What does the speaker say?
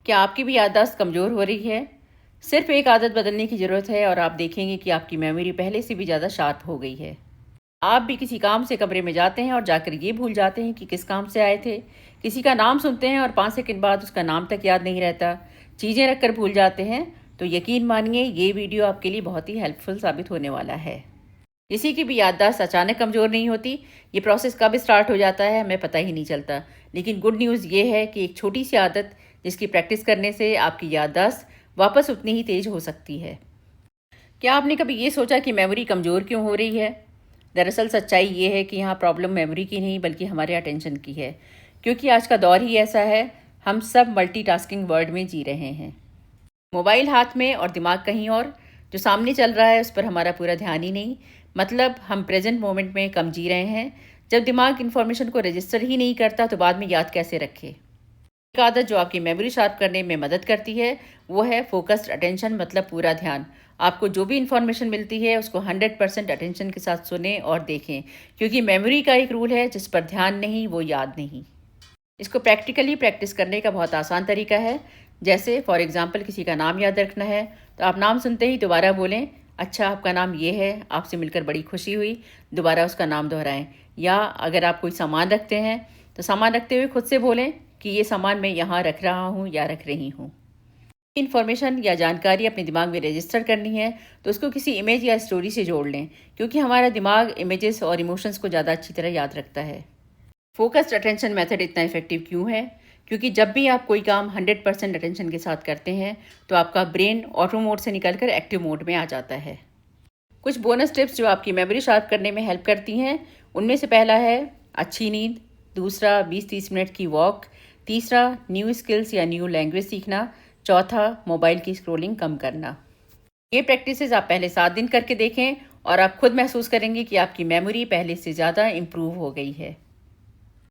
क्या आपकी भी याददाश्त कमज़ोर हो रही है? सिर्फ एक आदत बदलने की ज़रूरत है और आप देखेंगे कि आपकी मेमोरी पहले से भी ज़्यादा शार्प हो गई है। आप भी किसी काम से कमरे में जाते हैं और जाकर ये भूल जाते हैं कि किस काम से आए थे। किसी का नाम सुनते हैं और 5 सेकंड बाद उसका नाम तक याद नहीं रहता। चीज़ें रखकर भूल जाते हैं। तो यकीन मानिए ये वीडियो आपके लिए बहुत ही हेल्पफुल साबित होने वाला है। किसी की भी याददाश्त अचानक कमज़ोर नहीं होती। ये प्रोसेस कब स्टार्ट हो जाता है हमें पता ही नहीं चलता। लेकिन गुड न्यूज़ ये है कि एक छोटी सी आदत जिसकी प्रैक्टिस करने से आपकी याददाश्त वापस उतनी ही तेज़ हो सकती है। क्या आपने कभी ये सोचा कि मेमोरी कमज़ोर क्यों हो रही है? दरअसल सच्चाई ये है कि यहाँ प्रॉब्लम मेमोरी की नहीं बल्कि हमारे अटेंशन की है। क्योंकि आज का दौर ही ऐसा है, हम सब मल्टीटास्किंग वर्ल्ड में जी रहे हैं। मोबाइल हाथ में और दिमाग कहीं और। जो सामने चल रहा है उस पर हमारा पूरा ध्यान ही नहीं। मतलब हम प्रेजेंट मोमेंट में कम जी रहे हैं। जब दिमाग इन्फॉर्मेशन को रजिस्टर ही नहीं करता तो बाद में याद कैसे रखे। एक आदत जो आपकी मेमोरी शार्प करने में मदद करती है वो है फोकस्ड अटेंशन, मतलब पूरा ध्यान। आपको जो भी इन्फॉर्मेशन मिलती है उसको 100% अटेंशन के साथ सुने और देखें। क्योंकि मेमोरी का एक रूल है, जिस पर ध्यान नहीं वो याद नहीं। इसको प्रैक्टिकली प्रैक्टिस करने का बहुत आसान तरीका है। जैसे फॉर एग्जांपल किसी का नाम याद रखना है तो आप नाम सुनते ही दोबारा बोलें, अच्छा आपका नाम ये है, आपसे मिलकर बड़ी खुशी हुई। दोबारा उसका नाम दोहराएं। या अगर आप कोई सामान रखते हैं तो सामान रखते हुए खुद से बोलें कि ये सामान मैं यहाँ रख रहा हूँ या रख रही हूँ। इन्फॉर्मेशन या जानकारी अपने दिमाग में रजिस्टर करनी है तो उसको किसी इमेज या स्टोरी से जोड़ लें। क्योंकि हमारा दिमाग इमेजेस और इमोशंस को ज़्यादा अच्छी तरह याद रखता है। फोकस्ड अटेंशन मेथड इतना इफेक्टिव क्यों है? क्योंकि जब भी आप कोई काम 100% अटेंशन के साथ करते हैं तो आपका ब्रेन ऑटो मोड से निकलकर एक्टिव मोड में आ जाता है। कुछ बोनस टिप्स जो आपकी मेमोरी शार्प करने में हेल्प करती हैं, उनमें से पहला है अच्छी नींद, दूसरा 20-30 मिनट की वॉक, तीसरा न्यू स्किल्स या न्यू लैंग्वेज सीखना, चौथा मोबाइल की स्क्रोलिंग कम करना। ये प्रैक्टिसेस आप पहले 7 दिन करके देखें और आप खुद महसूस करेंगे कि आपकी मेमोरी पहले से ज़्यादा इम्प्रूव हो गई है।